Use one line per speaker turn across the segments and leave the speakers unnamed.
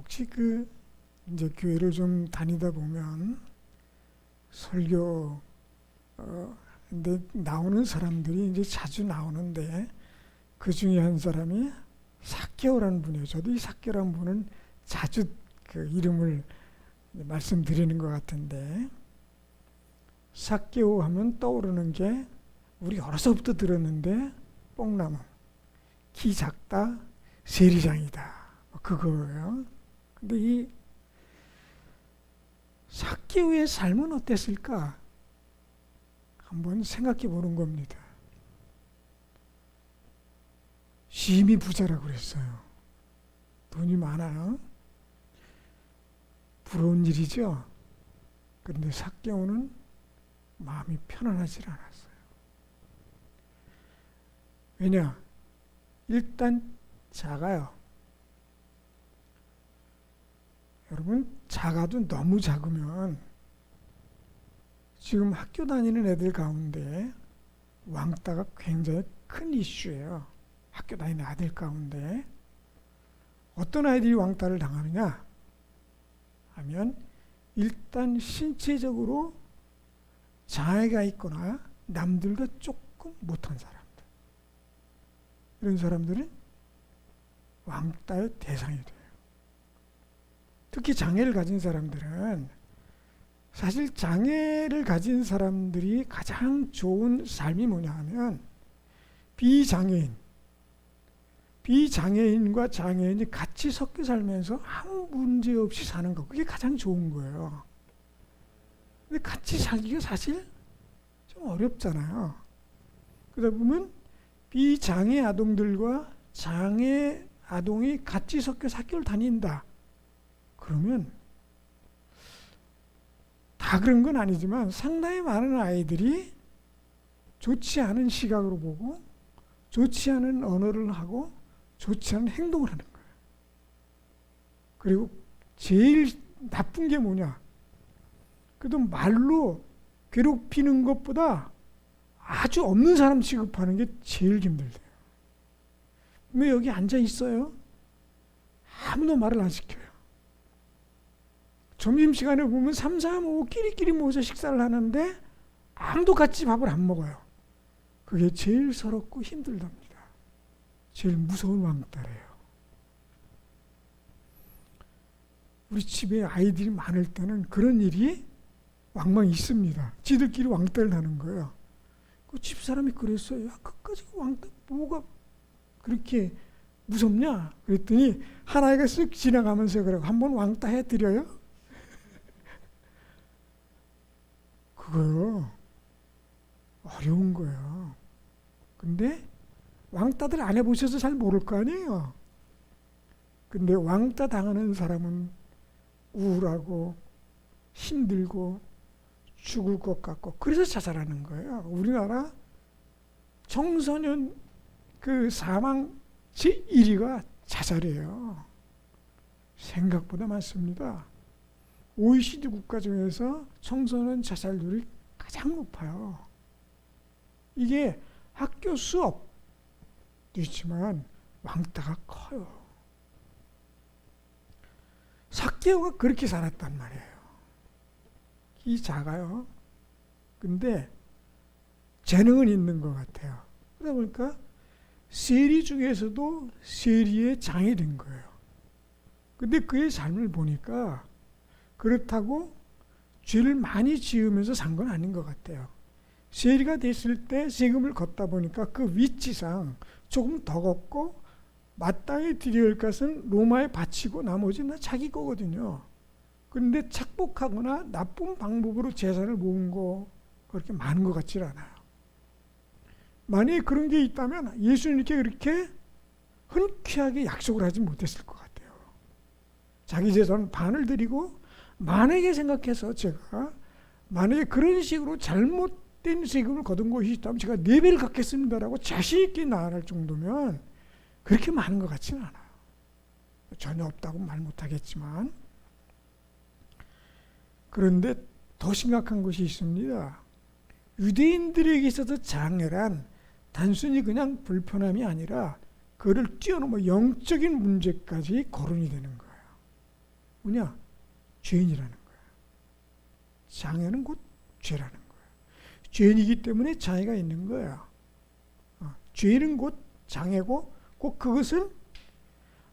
혹시 이제 교회를 좀 다니다 보면 설교 근데 나오는 사람들이 이제 자주 나오는데 그 중에 한 사람이 삭개오라는 분이에요. 저도 이 삭개오라는 분은 자주 그 이름을 말씀드리는 것 같은데, 삭개오 하면 떠오르는 게 우리 어려서부터 들었는데 뽕나무, 키 작다, 세리장이다, 그거예요. 근데 이 삭개오의 삶은 어땠을까? 한번 생각해 보는 겁니다. 심히 부자라고 그랬어요. 돈이 많아요. 부러운 일이죠. 그런데 삭개오는 마음이 편안하지 않았어요. 왜냐? 일단 작아요. 여러분, 작아도 너무 작으면, 지금 학교 다니는 애들 가운데 왕따가 굉장히 큰 이슈예요. 학교 다니는 아들 가운데 어떤 아이들이 왕따를 당하느냐 하면, 일단 신체적으로 장애가 있거나 남들과 조금 못한 사람들, 이런 사람들은 왕따의 대상이 돼요. 특히 장애를 가진 사람들은, 사실 장애를 가진 사람들이 가장 좋은 삶이 뭐냐 하면, 비장애인과 장애인이 같이 섞여 살면서 아무 문제 없이 사는 거, 그게 가장 좋은 거예요. 근데 같이 살기가 사실 좀 어렵잖아요. 그러다 보면 비장애 아동들과 장애 아동이 같이 섞여 학교를 다닌다. 그러면 다 그런 건 아니지만 상당히 많은 아이들이 좋지 않은 시각으로 보고, 좋지 않은 언어를 하고, 좋지 않은 행동을 하는 거예요. 그리고 제일 나쁜 게 뭐냐? 그래도 말로 괴롭히는 것보다 아주 없는 사람 취급하는 게 제일 힘들대요. 왜 여기 앉아 있어요? 아무도 말을 안 시켜요. 점심시간에 보면 3, 4, 5 끼리끼리 모여서 식사를 하는데 아무도 같이 밥을 안 먹어요. 그게 제일 서럽고 힘들답니다. 제일 무서운 왕따래요. 우리 집에 아이들이 많을 때는 그런 일이 왕왕 있습니다. 지들끼리 왕따를 하는 거예요. 그 집사람이 그랬어요. 야, 끝까지 왕따 뭐가 그렇게 무섭냐? 그랬더니 한 아이가 쓱 지나가면서 그러고, 한번 왕따 해드려요? 그거요. 어려운 거예요. 근데 왕따들 안 해보셔서 잘 모를 거 아니에요. 근데 왕따 당하는 사람은 우울하고 힘들고 죽을 것 같고, 그래서 자살하는 거예요. 우리나라 청소년 사망 제1위가 자살이에요. 생각보다 많습니다. OECD 국가 중에서 청소년 자살률이 가장 높아요. 이게 학교 수업도 있지만 왕따가 커요. 삭개오가 그렇게 살았단 말이에요. 키 작아요. 근데 재능은 있는 것 같아요. 그러다 보니까 세리 중에서도 세리에 장이 된 거예요. 근데 그의 삶을 보니까 그렇다고 죄를 많이 지으면서 산 건 아닌 것 같아요. 세리가 됐을 때 세금을 걷다 보니까 그 위치상 조금 더 걷고, 마땅히 드려야 할 것은 로마에 바치고 나머지는 자기 거거든요. 그런데 착복하거나 나쁜 방법으로 재산을 모은 거 그렇게 많은 것 같지 않아요. 만약에 그런 게 있다면 예수님께 그렇게 흔쾌하게 약속을 하지 못했을 것 같아요. 자기 재산 반을 드리고, 만약에 생각해서 제가 만약에 그런 식으로 잘못된 세금을 거둔 것이 있다면 제가 4배를 갚겠습니다라고 자신 있게 나아갈 정도면 그렇게 많은 것 같지는 않아요. 전혀 없다고 말 못하겠지만. 그런데 더 심각한 것이 있습니다. 유대인들에게 있어서 장애란 단순히 그냥 불편함이 아니라 그를 뛰어넘어 영적인 문제까지 거론이 되는 거예요. 뭐냐? 죄인이라는 거야. 장애는 곧 죄라는 거야. 죄인이기 때문에 장애가 있는 거야. 죄인은 곧 장애고 곧 그것은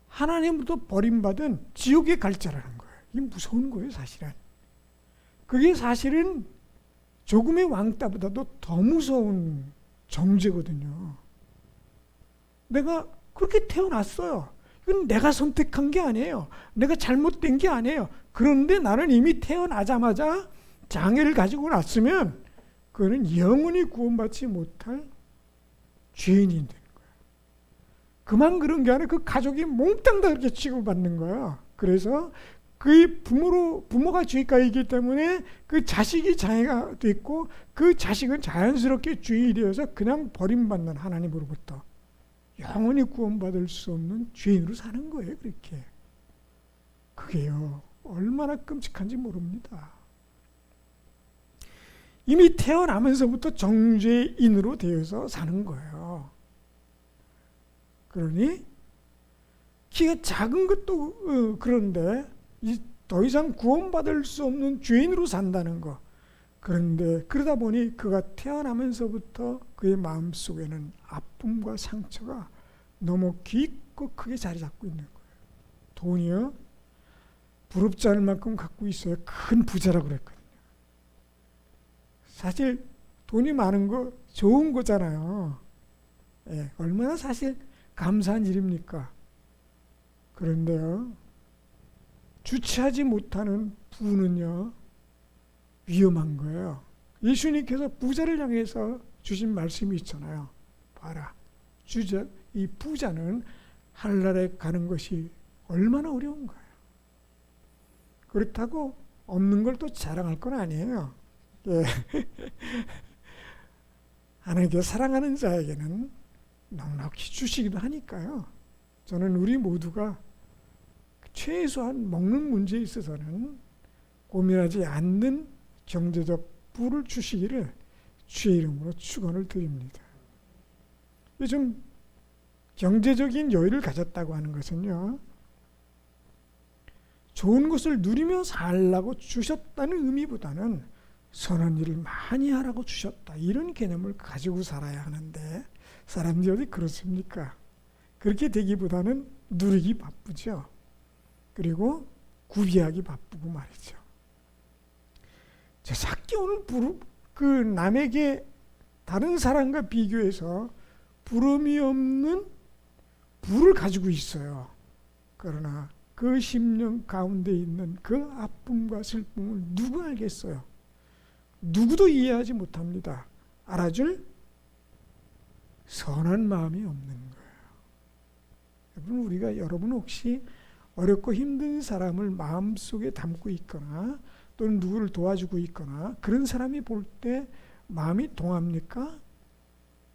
하나님으로부터 버림받은 지옥의 갈자라는 거야. 이게 무서운 거예요, 사실은. 그게 사실은 조금의 왕따보다도 더 무서운 정죄거든요. 내가 그렇게 태어났어요. 이건 내가 선택한 게 아니에요. 내가 잘못된 게 아니에요. 그런데 나는 이미 태어나자마자 장애를 가지고 났으면 그거는 영원히 구원받지 못할 죄인이 되는 거예요. 그만 그런 게 아니라 그 가족이 몽땅 다 그렇게 취급받는 거야. 그래서 그의 부모가 죄가이기 때문에 그 자식이 장애가 됐고 그 자식은 자연스럽게 죄인이 되어서 그냥 버림받는 하나님으로부터 영원히 구원받을 수 없는 죄인으로 사는 거예요. 그렇게. 그게요. 얼마나 끔찍한지 모릅니다. 이미 태어나면서부터 정죄인으로 되어서 사는 거예요. 그러니 키가 작은 것도 그런데 더 이상 구원받을 수 없는 죄인으로 산다는 거. 그런데 그러다 보니 그가 태어나면서부터 그의 마음속에는 아픔과 상처가 너무 깊고 크게 자리 잡고 있는 거예요. 돈이요? 부럽지 않을 만큼 갖고 있어야 큰 부자라고 그랬거든요. 사실 돈이 많은 거 좋은 거잖아요. 예, 얼마나 사실 감사한 일입니까? 그런데요, 주체하지 못하는 부는요, 위험한 거예요. 예수님께서 부자를 향해서 주신 말씀이 있잖아요. 봐라, 이 부자는 하늘나라에 가는 것이 얼마나 어려운 거예요. 그렇다고 없는 걸 또 자랑할 건 아니에요. 예. 하나님께 사랑하는 자에게는 넉넉히 주시기도 하니까요. 저는 우리 모두가 최소한 먹는 문제에 있어서는 고민하지 않는 경제적 부를 주시기를 주의 이름으로 축원을 드립니다. 요즘 경제적인 여유를 가졌다고 하는 것은요, 좋은 것을 누리며 살라고 주셨다는 의미보다는 선한 일을 많이 하라고 주셨다, 이런 개념을 가지고 살아야 하는데 사람들이 어디 그렇습니까? 그렇게 되기보다는 누리기 바쁘죠. 그리고 구비하기 바쁘고 말이죠. 삭개오는 그 남에게 다른 사람과 비교해서 부러움이 없는 부를 가지고 있어요. 그러나 그 심령 가운데 있는 그 아픔과 슬픔을 누가 알겠어요? 누구도 이해하지 못합니다. 알아줄 선한 마음이 없는 거예요. 여러분 혹시 어렵고 힘든 사람을 마음속에 담고 있거나 또는 누구를 도와주고 있거나 그런 사람이 볼 때 마음이 동합니까?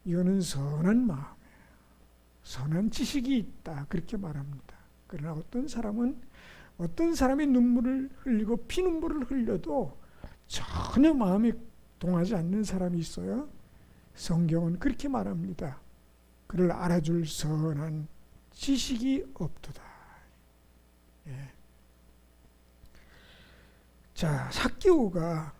이거는 선한 마음이에요. 선한 지식이 있다, 그렇게 말합니다. 그러나 어떤 사람이 눈물을 흘리고 피눈물을 흘려도 전혀 마음이 동하지 않는 사람이 있어요. 성경은 그렇게 말합니다. 그를 알아줄 선한 지식이 없도다. 예. 자, 삭개오가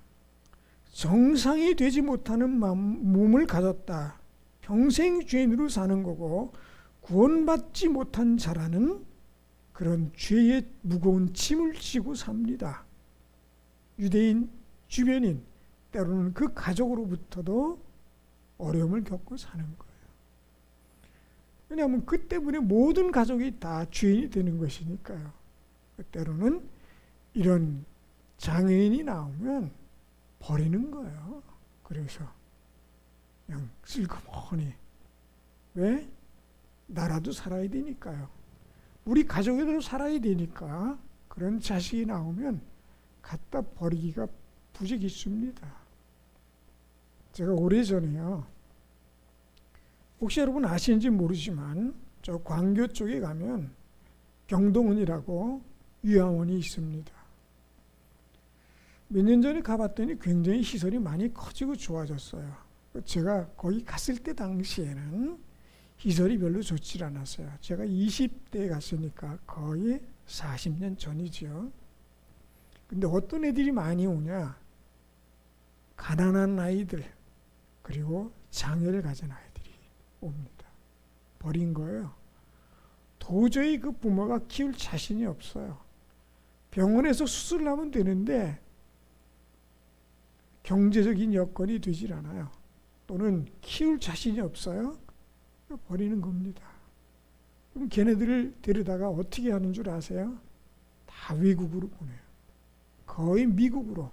정상이 되지 못하는 몸을 가졌다. 평생 죄인으로 사는 거고 구원받지 못한 자라는 그런 죄의 무거운 짐을 지고 삽니다. 유대인, 주변인, 때로는 그 가족으로부터도 어려움을 겪고 사는 거예요. 왜냐하면 그 때문에 모든 가족이 다 죄인이 되는 것이니까요. 때로는 이런 장애인이 나오면 버리는 거예요. 그래서 그냥 슬그머니. 왜? 나라도 살아야 되니까요. 우리 가족에도 살아야 되니까 그런 자식이 나오면 갖다 버리기가 부적있습니다. 제가 오래전에요, 혹시 여러분 아시는지 모르지만 저 광교 쪽에 가면 경동원이라고 유아원이 있습니다. 몇 년 전에 가봤더니 굉장히 시설이 많이 커지고 좋아졌어요. 제가 거기 갔을 때 당시에는 시설이 별로 좋지 않았어요. 제가 20대에 갔으니까 거의 40년 전이죠. 근데 어떤 애들이 많이 오냐? 가난한 아이들, 그리고 장애를 가진 아이들이 옵니다. 버린 거예요. 도저히 그 부모가 키울 자신이 없어요. 병원에서 수술을 하면 되는데 경제적인 여건이 되질 않아요. 또는 키울 자신이 없어요. 버리는 겁니다. 그럼 걔네들을 데려다가 어떻게 하는 줄 아세요? 다 외국으로 보내요. 거의 미국으로,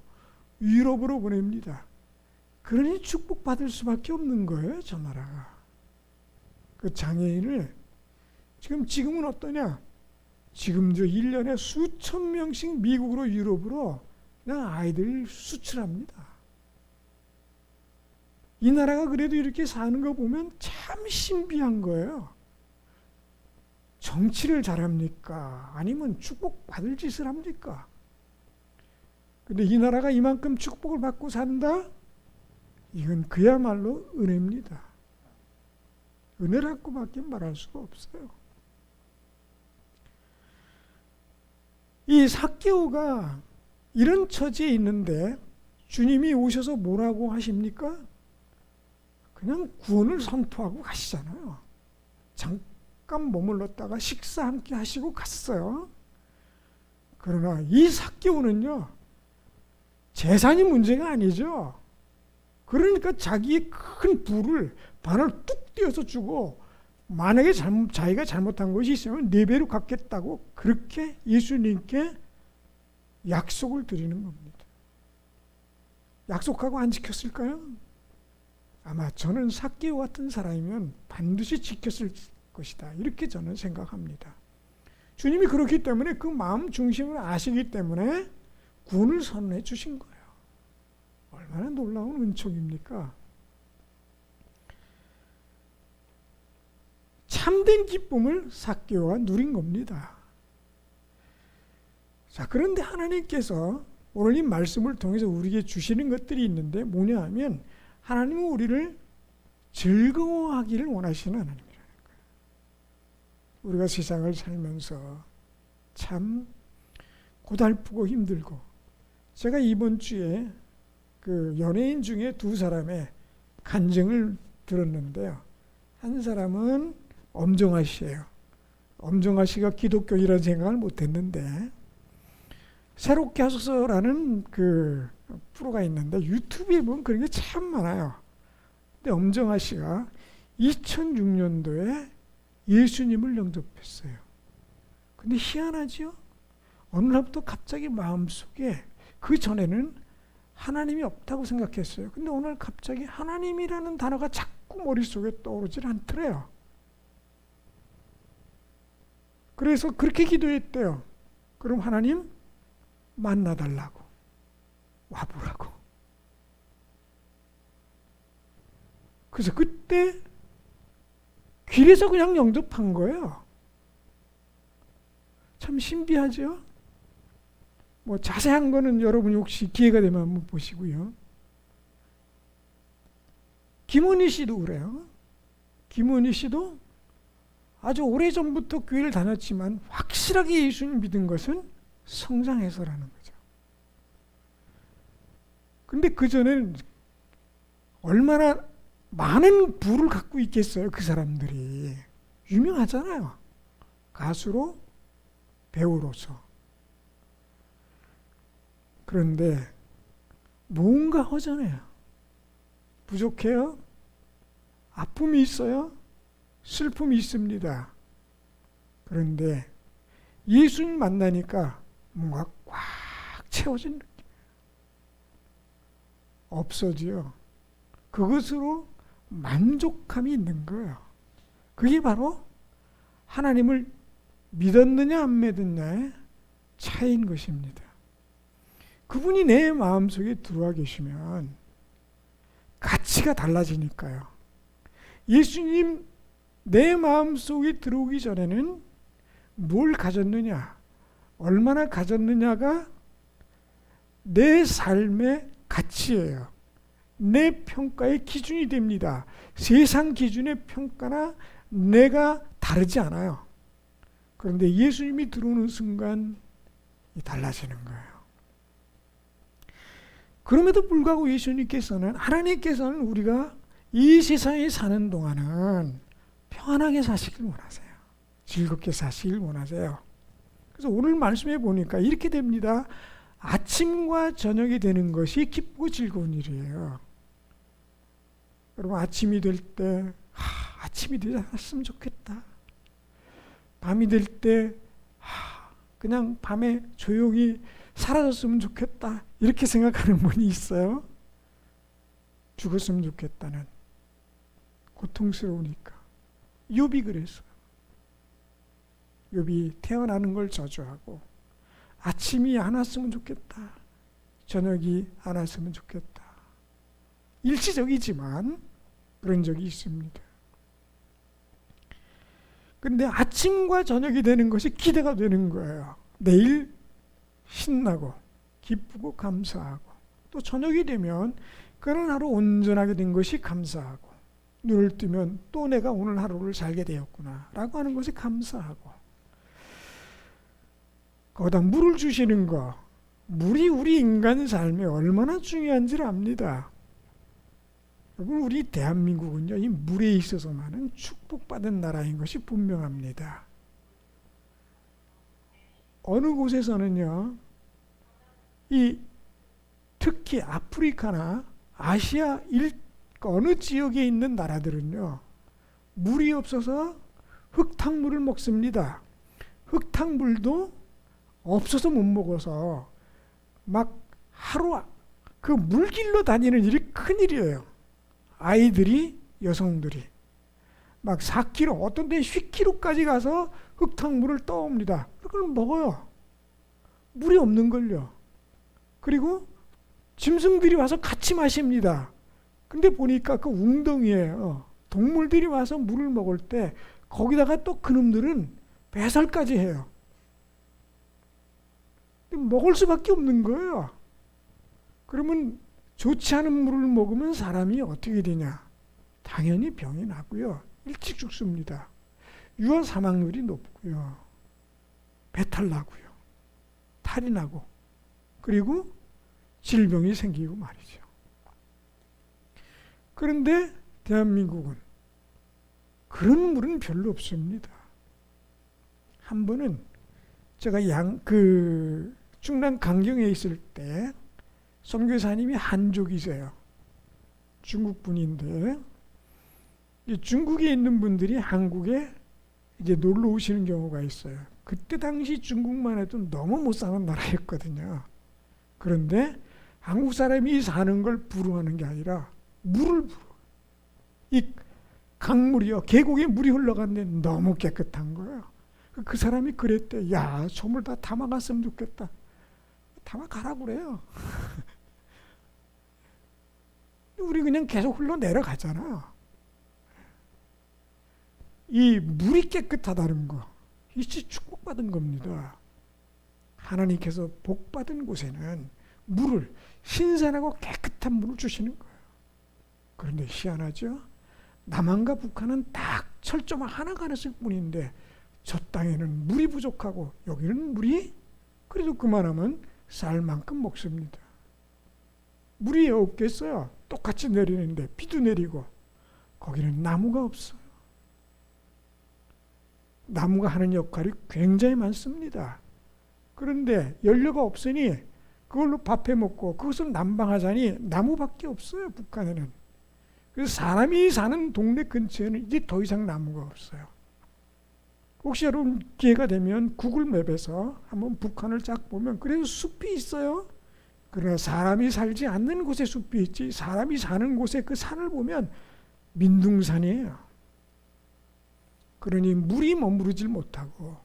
유럽으로 보냅니다. 그러니 축복받을 수밖에 없는 거예요, 저 나라가. 그 장애인을 지금은 어떠냐? 지금 저 1년에 수천 명씩 미국으로, 유럽으로 그냥 아이들 수출합니다. 이 나라가 그래도 이렇게 사는 거 보면 참 신비한 거예요. 정치를 잘합니까? 아니면 축복받을 짓을 합니까? 근데 이 나라가 이만큼 축복을 받고 산다? 이건 그야말로 은혜입니다. 은혜라고밖에 말할 수가 없어요. 이 삭개오가 이런 처지에 있는데 주님이 오셔서 뭐라고 하십니까? 그냥 구원을 선포하고 가시잖아요. 잠깐 머물렀다가 식사 함께 하시고 갔어요. 그러나 이 삭개오는요, 재산이 문제가 아니죠. 그러니까 자기의 큰 부를 반을 뚝 떼어서 주고, 만약에 자기가 잘못한 것이 있으면 4배로 갚겠다고 그렇게 예수님께 약속을 드리는 겁니다. 약속하고 안 지켰을까요? 아마 저는 삭개오 같은 사람이면 반드시 지켰을 것이다, 이렇게 저는 생각합니다. 주님이 그렇기 때문에 그 마음 중심을 아시기 때문에 구원을 선언해 주신 거예요. 얼마나 놀라운 은총입니까? 참된 기쁨을 삭개오가 누린 겁니다. 자, 그런데 하나님께서 오늘 이 말씀을 통해서 우리에게 주시는 것들이 있는데 뭐냐 하면, 하나님은 우리를 즐거워하기를 원하시는 하나님이라는 거예요. 우리가 세상을 살면서 참 고달프고 힘들고, 제가 이번 주에 그 연예인 중에 2사람의 간증을 들었는데요. 한 사람은 엄정화 씨예요. 엄정화 씨가 기독교이라는 생각을 못했는데, 새롭게 하소서라는 그 프로가 있는데 유튜브에 보면 그런 게 참 많아요. 근데 엄정화 씨가 2006년도에 예수님을 영접했어요. 근데 희한하죠? 어느 날부터 갑자기 마음속에, 그 전에는 하나님이 없다고 생각했어요. 근데 오늘 갑자기 하나님이라는 단어가 자꾸 머릿속에 떠오르질 않더래요. 그래서 그렇게 기도했대요. 그럼 하나님 만나달라고, 와보라고. 그래서 그때 길에서 그냥 영접한 거예요. 참 신비하죠? 뭐 자세한 거는 여러분이 혹시 기회가 되면 한번 보시고요. 김은희 씨도 그래요. 김은희 씨도 아주 오래전부터 교회를 다녔지만 확실하게 예수님 믿은 것은 성장해서라는 거죠. 근데 그전엔 얼마나 많은 부를 갖고 있겠어요, 그 사람들이. 유명하잖아요. 가수로, 배우로서. 그런데 뭔가 허전해요. 부족해요. 아픔이 있어요. 슬픔이 있습니다. 그런데 예수님 만나니까 뭔가 꽉 채워진 느낌. 없어지요. 그것으로 만족함이 있는 거예요. 그게 바로 하나님을 믿었느냐 안 믿었느냐의 차이인 것입니다. 그분이 내 마음속에 들어와 계시면 가치가 달라지니까요. 예수님 내 마음속에 들어오기 전에는 뭘 가졌느냐, 얼마나 가졌느냐가 내 삶의 가치예요. 내 평가의 기준이 됩니다. 세상 기준의 평가나 내가 다르지 않아요. 그런데 예수님이 들어오는 순간 달라지는 거예요. 그럼에도 불구하고 예수님께서는, 하나님께서는 우리가 이 세상에 사는 동안은 평안하게 사시길 원하세요. 즐겁게 사시길 원하세요. 그래서 오늘 말씀해 보니까 이렇게 됩니다. 아침과 저녁이 되는 것이 기쁘고 즐거운 일이에요. 여러분, 아침이 될 때 아침이 되지 않았으면 좋겠다. 밤이 될 때 그냥 밤에 조용히 사라졌으면 좋겠다. 이렇게 생각하는 분이 있어요. 죽었으면 좋겠다는. 고통스러우니까. 욥이 그랬어요. 욥이 태어나는 걸 저주하고 아침이 안 왔으면 좋겠다. 저녁이 안 왔으면 좋겠다. 일시적이지만 그런 적이 있습니다. 그런데 아침과 저녁이 되는 것이 기대가 되는 거예요. 내일 신나고 기쁘고 감사하고, 또 저녁이 되면 그런 하루 온전하게 된 것이 감사하고, 눈을 뜨면 또 내가 오늘 하루를 살게 되었구나 라고 하는 것이 감사하고, 거기다 물을 주시는 거, 물이 우리 인간 삶에 얼마나 중요한지를 압니다. 여러분, 우리 대한민국은요, 이 물에 있어서만은 축복받은 나라인 것이 분명합니다. 어느 곳에서는요, 특히 아프리카나 아시아 어느 지역에 있는 나라들은요, 물이 없어서 흙탕물을 먹습니다. 흙탕물도 없어서 못 먹어서 막 하루 그 물길로 다니는 일이 큰일이에요. 아이들이, 여성들이 막 4km, 어떤 데는 10km까지 가서 흙탕물을 떠옵니다. 그걸 먹어요. 물이 없는 걸요. 그리고 짐승들이 와서 같이 마십니다. 근데 보니까 그 웅덩이에 동물들이 와서 물을 먹을 때 거기다가 또 그놈들은 배설까지 해요. 먹을 수밖에 없는 거예요. 그러면 좋지 않은 물을 먹으면 사람이 어떻게 되냐? 당연히 병이 나고요. 일찍 죽습니다. 유아 사망률이 높고요. 배탈 나고요. 탈이 나고, 그리고 질병이 생기고 말이죠. 그런데 대한민국은 그런 물은 별로 없습니다. 한 번은 제가 충남 강경에 있을 때 선교사님이 한족이세요. 중국 분인데, 중국에 있는 분들이 한국에 이제 놀러 오시는 경우가 있어요. 그때 당시 중국만 해도 너무 못 사는 나라였거든요. 그런데 한국 사람이 사는 걸 부러워하는 게 아니라 물을 부러워. 이 강물이요, 계곡에 물이 흘러갔는데 너무 깨끗한 거예요. 그 사람이 그랬대. 야, 저 물 다 담아갔으면 좋겠다. 담아가라고 그래요. 우리 그냥 계속 흘러내려가잖아. 이 물이 깨끗하다는 거, 이것이 축복받은 겁니다. 하나님께서 복받은 곳에는 물을, 신선하고 깨끗한 물을 주시는 거예요. 그런데 희한하죠? 남한과 북한은 딱 철조망 하나가 있을 뿐인데 저 땅에는 물이 부족하고 여기는 물이 그래도 그만하면 쌀 만큼 먹습니다. 물이 없겠어요? 똑같이 내리는데 비도 내리고 거기는 나무가 없어요. 나무가 하는 역할이 굉장히 많습니다. 그런데 연료가 없으니 그걸로 밥해 먹고 그것을 난방하자니 나무밖에 없어요, 북한에는. 그래서 사람이 사는 동네 근처에는 이제 더 이상 나무가 없어요. 혹시 여러분 기회가 되면 구글 맵에서 한번 북한을 쫙 보면 그래도 숲이 있어요. 그러나 사람이 살지 않는 곳에 숲이 있지, 사람이 사는 곳에 그 산을 보면 민둥산이에요. 그러니 물이 머무르질 못하고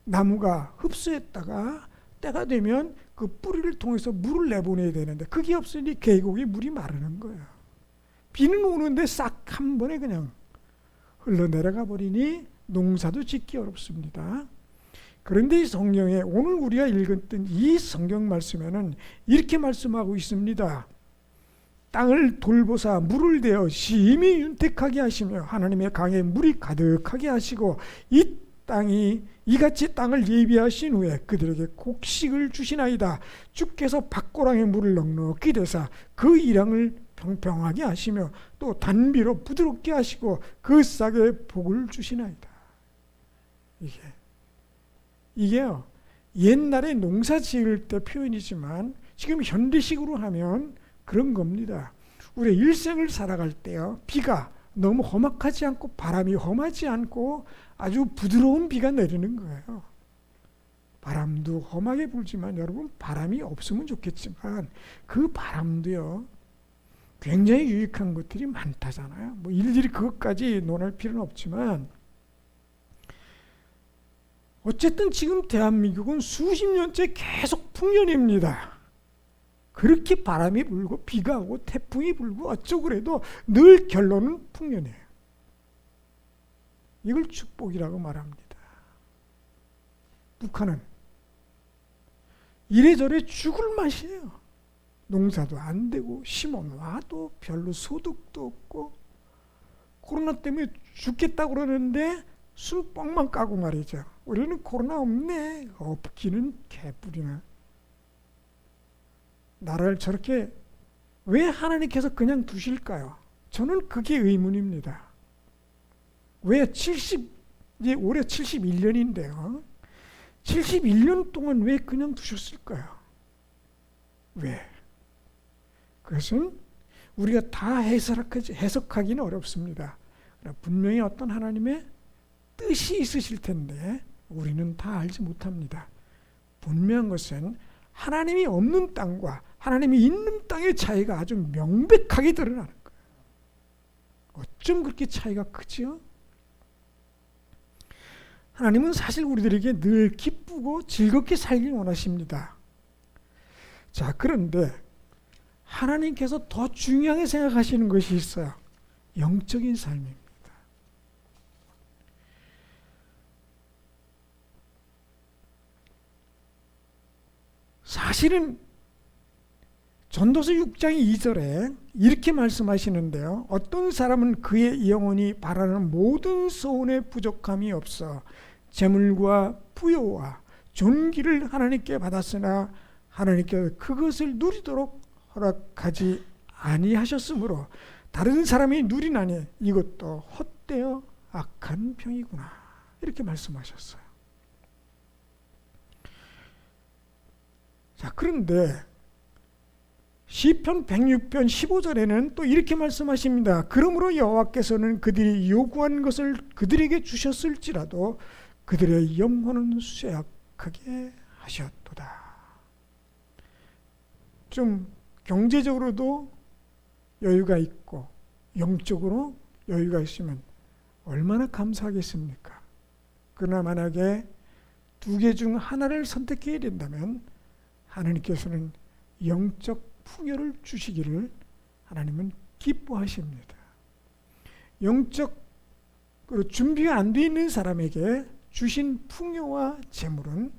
나무가 흡수했다가 때가 되면 그 뿌리를 통해서 물을 내보내야 되는데 그게 없으니 계곡에 물이 마르는 거예요. 비는 오는데 싹 한 번에 그냥 흘러내려가 버리니 농사도 짓기 어렵습니다. 그런데 이 성경에 오늘 우리가 읽었던 이 성경 말씀에는 이렇게 말씀하고 있습니다. 땅을 돌보사 물을 대어 심히 윤택하게 하시며 하나님의 강에 물이 가득하게 하시고 이 땅이 이같이 땅을 예비하신 후에 그들에게 곡식을 주시나이다. 주께서 밭고랑에 물을 넉넉히 대사 그 일양을 평평하게 하시며 또 단비로 부드럽게 하시고 그 싹에 복을 주시나이다. 이게요, 옛날에 농사 지을 때 표현이지만 지금 현대식으로 하면 그런 겁니다. 우리 일생을 살아갈 때요, 비가 너무 험악하지 않고 바람이 험하지 않고 아주 부드러운 비가 내리는 거예요. 바람도 험하게 불지만 여러분, 바람이 없으면 좋겠지만 그 바람도요, 굉장히 유익한 것들이 많다잖아요. 뭐 일일이 그것까지 논할 필요는 없지만 어쨌든 지금 대한민국은 수십 년째 계속 풍년입니다. 그렇게 바람이 불고 비가 오고 태풍이 불고 어쩌고 그래도 늘 결론은 풍년이에요. 이걸 축복이라고 말합니다. 북한은 이래저래 죽을 맛이에요. 농사도 안 되고 심어놔도 별로 소득도 없고 코로나 때문에 죽겠다고 그러는데 술뻥만 까고 말이죠. 우리는 코로나 없네. 없기는 개뿔이나. 나라를 저렇게 왜 하나님께서 그냥 두실까요? 저는 그게 의문입니다. 왜 이제 올해 71년인데요. 71년 동안 왜 그냥 두셨을까요? 왜? 그것은 우리가 다 해석하기는 어렵습니다. 분명히 어떤 하나님의 뜻이 있으실 텐데 우리는 다 알지 못합니다. 분명한 것은 하나님이 없는 땅과 하나님이 있는 땅의 차이가 아주 명백하게 드러나는 거예요. 어쩜 그렇게 차이가 크지요? 하나님은 사실 우리들에게 늘 기쁘고 즐겁게 살길 원하십니다. 자, 그런데 하나님께서 더 중요하게 생각하시는 것이 있어요. 영적인 삶입니다. 사실은 전도서 6장 2절에 이렇게 말씀하시는데요. 어떤 사람은 그의 영혼이 바라는 모든 소원에 부족함이 없어 재물과 부여와 존귀를 하나님께 받았으나 하나님께서 그것을 누리도록 허락하지 아니하셨으므로 다른 사람이 누리나니 이것도 헛되어 악한 병이구나. 이렇게 말씀하셨어요. 자, 그런데 시편 106편 15절에는 또 이렇게 말씀하십니다. 그러므로 여호와께서는 그들이 요구한 것을 그들에게 주셨을지라도 그들의 영혼은 쇠약하게 하셨도다. 좀 경제적으로도 여유가 있고 영적으로 여유가 있으면 얼마나 감사하겠습니까? 그러나 만약에 두 개 중 하나를 선택해야 된다면 하나님께서는 영적 풍요를 주시기를 하나님은 기뻐하십니다. 영적으로 준비가 안 돼 있는 사람에게 주신 풍요와 재물은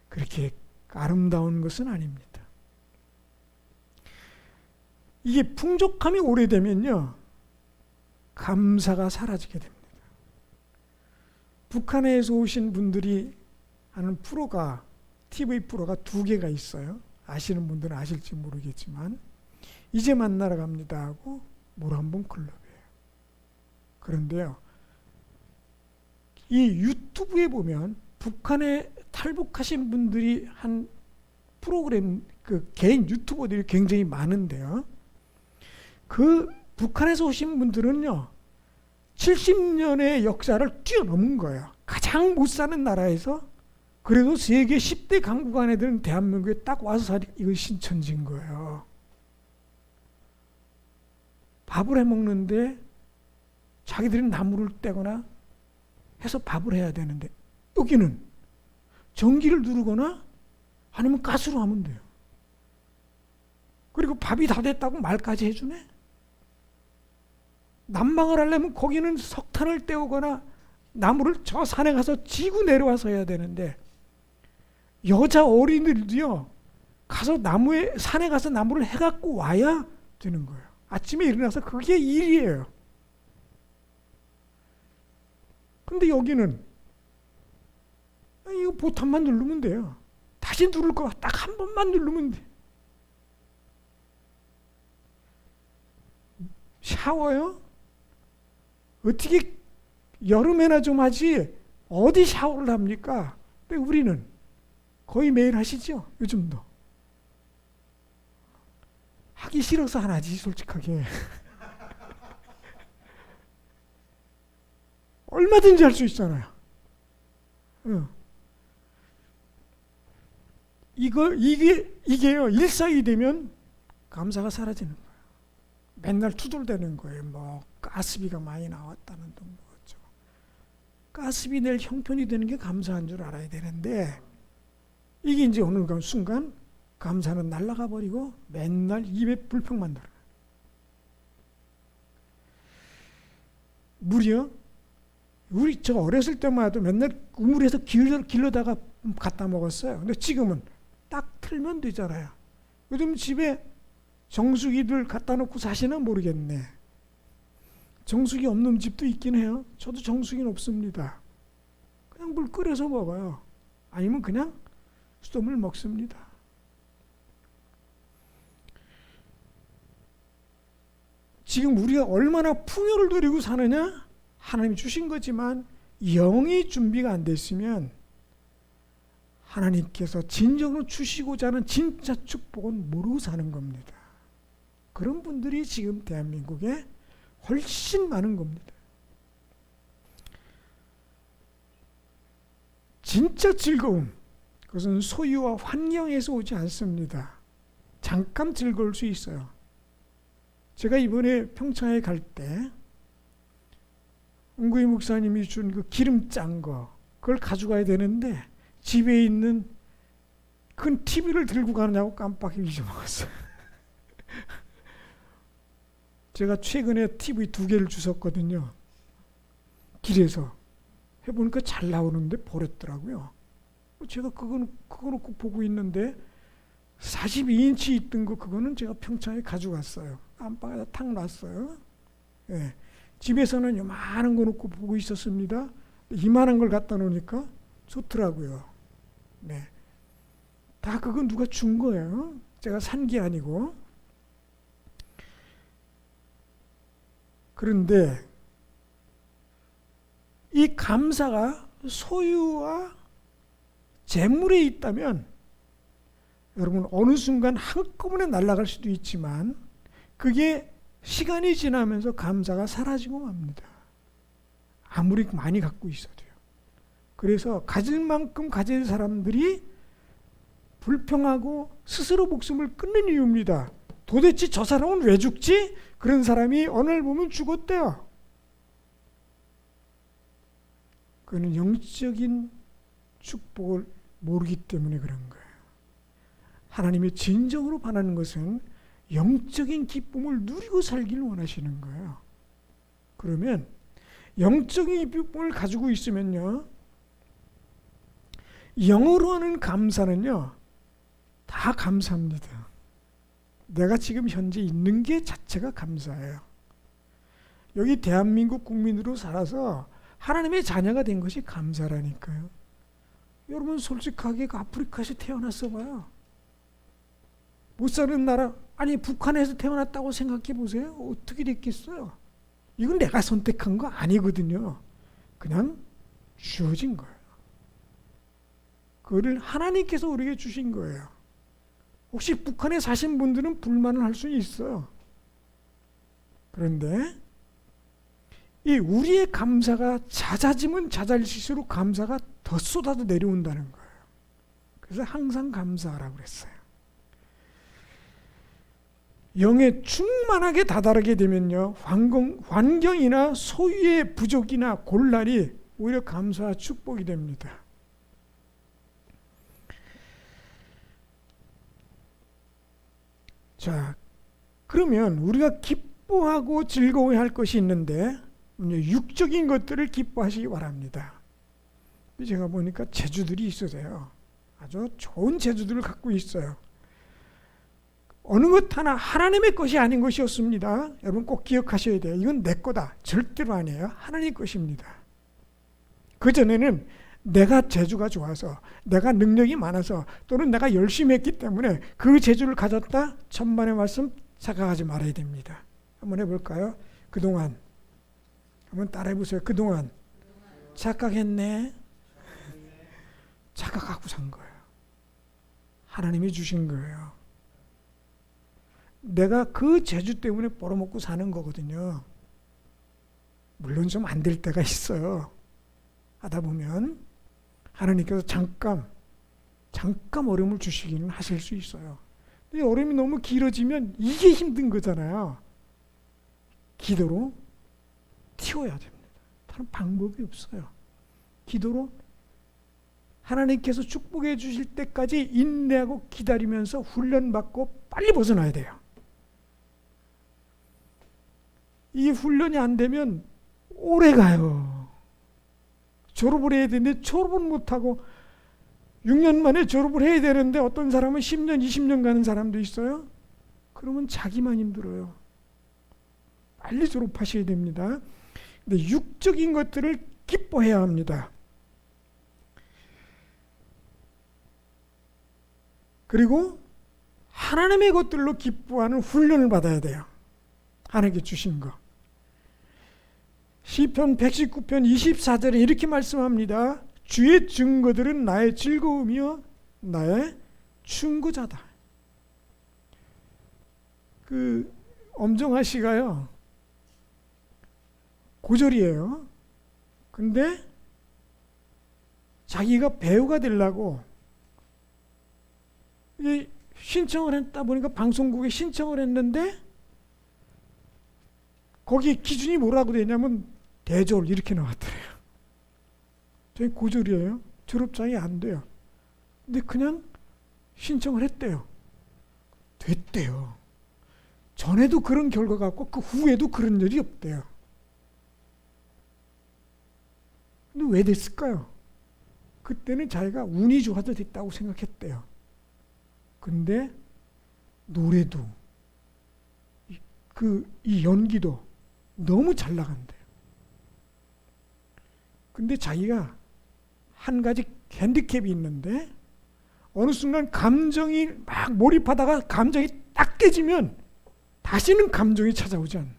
그렇게 아름다운 것은 아닙니다. 이게 풍족함이 오래되면요, 감사가 사라지게 됩니다. 북한에서 오신 분들이 하는 프로가, TV 프로가 2개가 있어요. 아시는 분들은 아실지 모르겠지만 이제 만나러 갑니다 하고 물 한 번 클럽이에요. 그런데요, 이 유튜브에 보면 북한에 탈북하신 분들이 한 프로그램, 그 개인 유튜버들이 굉장히 많은데요, 그 북한에서 오신 분들은요 70년의 역사를 뛰어넘은 거예요. 가장 못 사는 나라에서 그래도 세계 10대 강국 안에 드는 대한민국에 딱 와서 살이, 이거 신천지인 거예요. 밥을 해 먹는데 자기들은 나무를 떼거나 해서 밥을 해야 되는데 여기는 전기를 누르거나 아니면 가스로 하면 돼요. 그리고 밥이 다 됐다고 말까지 해주네. 난방을 하려면 거기는 석탄을 떼오거나 나무를 저 산에 가서 지고 내려와서 해야 되는데 여자 어린이들도요 가서 산에 가서 나무를 해갖고 와야 되는 거예요. 아침에 일어나서 그게 일이에요. 근데 여기는 보탄만 누르면 돼요. 다시 누를 거 딱 한 번만 누르면 돼. 샤워요? 어떻게 여름에나 좀 하지 어디 샤워를 합니까? 근데 우리는 거의 매일 하시죠? 요즘도. 하기 싫어서 안 하지, 솔직하게. 얼마든지 할 수 있잖아요. 이게요, 일상이 되면 감사가 사라지는 거예요. 맨날 투덜대는 거예요. 뭐, 가스비가 많이 나왔다는 둥 뭐죠. 가스비 낼 형편이 되는 게 감사한 줄 알아야 되는데, 이게 이제 어느 순간 감사는 날아가 버리고 맨날 입에 불평만 들어요. 물이요? 우리 저 어렸을 때만 해도 맨날 우물에서 길러다가 갖다 먹었어요. 근데 지금은 딱 틀면 되잖아요. 요즘 집에 정수기들 갖다 놓고 사시나 모르겠네. 정수기 없는 집도 있긴 해요. 저도 정수기는 없습니다. 그냥 물 끓여서 먹어요. 아니면 그냥 수돗물 먹습니다. 지금 우리가 얼마나 풍요를 누리고 사느냐? 하나님이 주신 거지만 영이 준비가 안 됐으면 하나님께서 진정으로 주시고자 하는 진짜 축복은 모르고 사는 겁니다. 그런 분들이 지금 대한민국에 훨씬 많은 겁니다. 진짜 즐거움, 그것은 소유와 환경에서 오지 않습니다. 잠깐 즐거울 수 있어요. 제가 이번에 평창에 갈 때 은구이 목사님이 준 그 기름 짠 거, 그걸 가져가야 되는데 집에 있는 큰 TV를 들고 가느냐고 깜빡 잊어먹었어요. 제가 최근에 TV 2개를 주웠거든요. 길에서 해보니까 잘 나오는데 버렸더라고요. 제가 그거 놓고 보고 있는데 42인치 있던 거, 그거는 제가 평창에 가져갔어요. 깜빡이다 탁 놨어요. 예. 집에서는 요만한 거 놓고 보고 있었습니다. 이만한 걸 갖다 놓으니까 좋더라고요. 네. 다 그거 누가 준 거예요. 제가 산 게 아니고. 그런데 이 감사가 소유와 재물에 있다면 여러분 어느 순간 한꺼번에 날아갈 수도 있지만 그게 시간이 지나면서 감사가 사라지고 맙니다. 아무리 많이 갖고 있어도요. 그래서 가질 만큼 가진 사람들이 불평하고 스스로 목숨을 끊는 이유입니다. 도대체 저 사람은 왜 죽지? 그런 사람이 어느 날 보면 죽었대요. 그는 영적인 축복을 모르기 때문에 그런 거예요. 하나님이 진정으로 바라는 것은 영적인 기쁨을 누리고 살기를 원하시는 거예요. 그러면 영적인 기쁨을 가지고 있으면요, 영어로 하는 감사는요 다 감사합니다. 내가 지금 현재 있는 게 자체가 감사해요. 여기 대한민국 국민으로 살아서 하나님의 자녀가 된 것이 감사라니까요. 여러분 솔직하게 아프리카에서 태어났어 봐요. 못 사는 나라, 아니 북한에서 태어났다고 생각해 보세요. 어떻게 됐겠어요? 이건 내가 선택한 거 아니거든요. 그냥 주어진 거예요. 그거를 하나님께서 우리에게 주신 거예요. 혹시 북한에 사신 분들은 불만을 할 수 있어요. 그런데 이 우리의 감사가 잦아지면 잦아질수록 감사가 더 쏟아져 내려온다는 거예요. 그래서 항상 감사하라고 그랬어요. 영에 충만하게 다다르게 되면요, 환경이나 소유의 부족이나 곤란이 오히려 감사와 축복이 됩니다. 자, 그러면 우리가 기뻐하고 즐거워야 할 것이 있는데 육적인 것들을 기뻐하시기 바랍니다. 제가 보니까 재주들이 있으세요. 아주 좋은 재주들을 갖고 있어요. 어느 것 하나 하나님의 것이 아닌 것이 없습니다. 여러분 꼭 기억하셔야 돼요. 이건 내 거다. 절대로 아니에요. 하나님 것입니다. 그전에는 내가 재주가 좋아서, 내가 능력이 많아서, 또는 내가 열심히 했기 때문에 그 재주를 가졌다? 천만의 말씀 착각하지 말아야 됩니다. 한번 해볼까요? 그동안 한번 따라해보세요. 그동안 착각했네. 착각하고 산 거예요. 하나님이 주신 거예요. 내가 그 재주 때문에 벌어먹고 사는 거거든요. 물론 좀 안 될 때가 있어요. 하다 보면 하나님께서 잠깐 어려움을 주시기는 하실 수 있어요. 근데 어려움이 너무 길어지면 이게 힘든 거잖아요. 기도로 튀어야 됩니다. 다른 방법이 없어요. 기도로 하나님께서 축복해 주실 때까지 인내하고 기다리면서 훈련받고 빨리 벗어나야 돼요. 이 훈련이 안 되면 오래 가요. 졸업을 해야 되는데 졸업을 못하고 6년 만에 졸업을 해야 되는데 어떤 사람은 10년, 20년 가는 사람도 있어요. 그러면 자기만 힘들어요. 빨리 졸업하셔야 됩니다. 근데 육적인 것들을 기뻐해야 합니다. 그리고 하나님의 것들로 기뻐하는 훈련을 받아야 돼요. 하나님께 주신 거. 시편 119편 24절에 이렇게 말씀합니다. 주의 증거들은 나의 즐거움이요 나의 충고자다. 그 엄정화 씨가요, 고졸이에요. 근데 자기가 배우가 되려고 신청을 했다 보니까 방송국에 신청을 했는데 거기 기준이 뭐라고 되냐면 대졸 이렇게 나왔더래요. 저희 고졸이에요. 졸업장이 안 돼요. 근데 그냥 신청을 했대요. 됐대요. 전에도 그런 결과가 없고 그 후에도 그런 일이 없대요. 근데 왜 됐을까요? 그때는 자기가 운이 좋아서 됐다고 생각했대요. 근데 노래도 이 연기도 너무 잘 나간대요. 근데 자기가 한 가지 핸디캡이 있는데 어느 순간 감정이 막 몰입하다가 감정이 딱 깨지면 다시는 감정이 찾아오지 않는데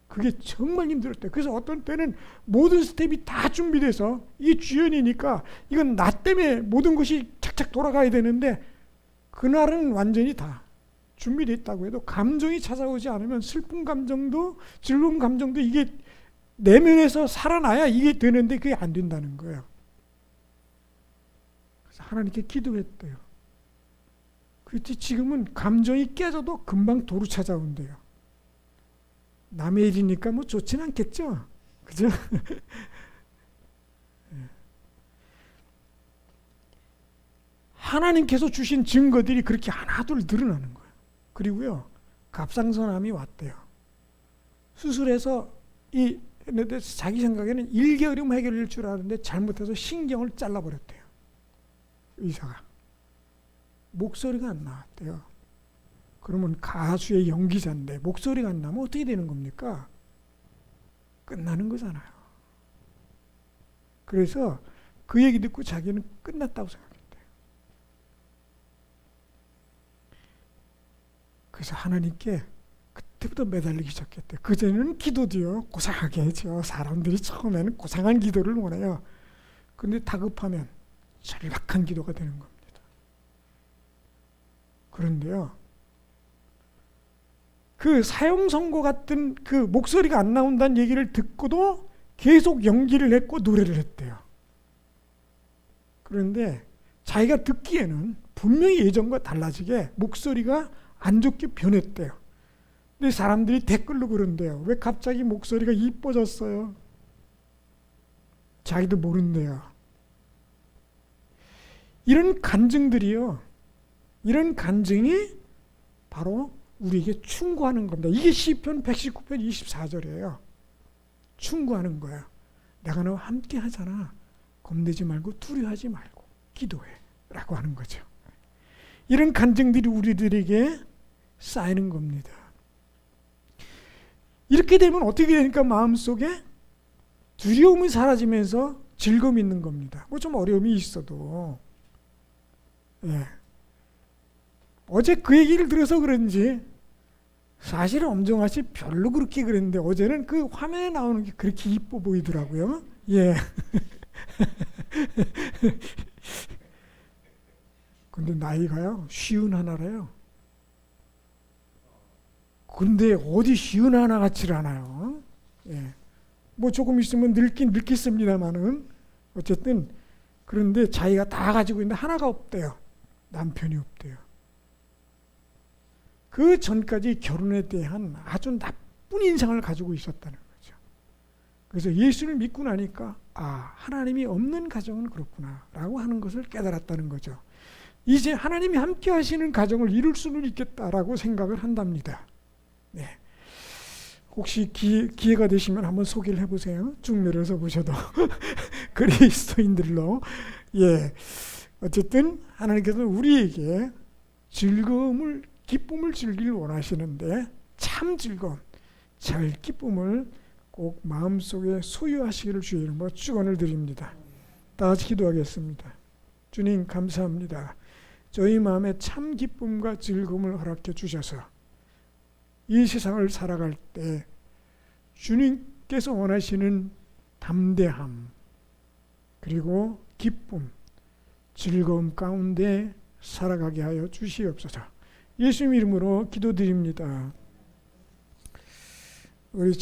그게 정말 힘들었대요. 그래서 어떤 때는 모든 스텝이 다 준비돼서 이게 주연이니까 이건 나 때문에 모든 것이 착착 돌아가야 되는데 그날은 완전히 다 준비됐다고 해도 감정이 찾아오지 않으면 슬픈 감정도 즐거운 감정도 이게 내면에서 살아나야 이게 되는데 그게 안 된다는 거예요. 그래서 하나님께 기도했대요. 그렇지 지금은 감정이 깨져도 금방 도로 찾아온대요. 남의 일이니까 뭐 좋진 않겠죠. 그죠? 하나님께서 주신 증거들이 그렇게 하나둘 늘어나는 거예요. 그리고요, 갑상선암이 왔대요. 수술해서 했는데 자기 생각에는 1개월이면 해결될 줄 알았는데 잘못해서 신경을 잘라버렸대요. 의사가. 목소리가 안 나왔대요. 그러면 가수의 연기자인데 목소리가 안 나면 어떻게 되는 겁니까? 끝나는 거잖아요. 그래서 그 얘기 듣고 자기는 끝났다고 생각했대요. 그래서 하나님께 그때부터 매달리기 시작했대요. 그전에는 기도도요 고상하게 했죠. 사람들이 처음에는 고상한 기도를 원해요. 근데 다급하면 절박한 기도가 되는 겁니다. 그런데요, 그 사형 선고 같은 그 목소리가 안 나온다는 얘기를 듣고도 계속 연기를 했고 노래를 했대요. 그런데 자기가 듣기에는 분명히 예전과 달라지게 목소리가 안 좋게 변했대요. 근데 사람들이 댓글로 그런대요. 왜 갑자기 목소리가 이뻐졌어요? 자기도 모른대요. 이런 간증들이요, 이런 간증이 바로 우리에게 충고하는 겁니다. 이게 시편 119편 24절이에요. 충고하는 거예요. 내가 너와 함께 하잖아. 겁내지 말고 두려워하지 말고 기도해 라고 하는 거죠. 이런 간증들이 우리들에게 쌓이는 겁니다. 이렇게 되면 어떻게 되니까 마음속에 두려움이 사라지면서 즐거움이 있는 겁니다. 뭐 좀 어려움이 있어도. 예. 어제 그 얘기를 들어서 그런지 사실은 엄정화 씨 별로 그렇게 그랬는데 어제는 그 화면에 나오는 게 그렇게 이뻐 보이더라고요. 예. 근데 나이가요, 51래요. 근데 어디 51 같지를 않아요. 예. 뭐 조금 있으면 늙겠습니다만은 어쨌든 그런데 자기가 다 가지고 있는데 하나가 없대요. 남편이 없대요. 그 전까지 결혼에 대한 아주 나쁜 인상을 가지고 있었다는 거죠. 그래서 예수를 믿고 나니까 하나님이 없는 가정은 그렇구나라고 하는 것을 깨달았다는 거죠. 이제 하나님이 함께 하시는 가정을 이룰 수는 있겠다라고 생각을 한답니다. 네. 혹시 기회가 되시면 한번 소개를 해보세요. 쭉 내려서 보셔도 그리스도인들로. 예. 어쨌든 하나님께서는 우리에게 즐거움을, 기쁨을 즐기길 원하시는데 참 즐거움, 잘 기쁨을 꼭 마음속에 소유하시기를 주의 이름으로 축원을 드립니다. 다 같이 기도하겠습니다. 주님 감사합니다. 저희 마음에 참 기쁨과 즐거움을 허락해 주셔서 이 세상을 살아갈 때 주님께서 원하시는 담대함, 그리고 기쁨, 즐거움 가운데 살아가게 하여 주시옵소서. 예수님 이름으로 기도드립니다. 우리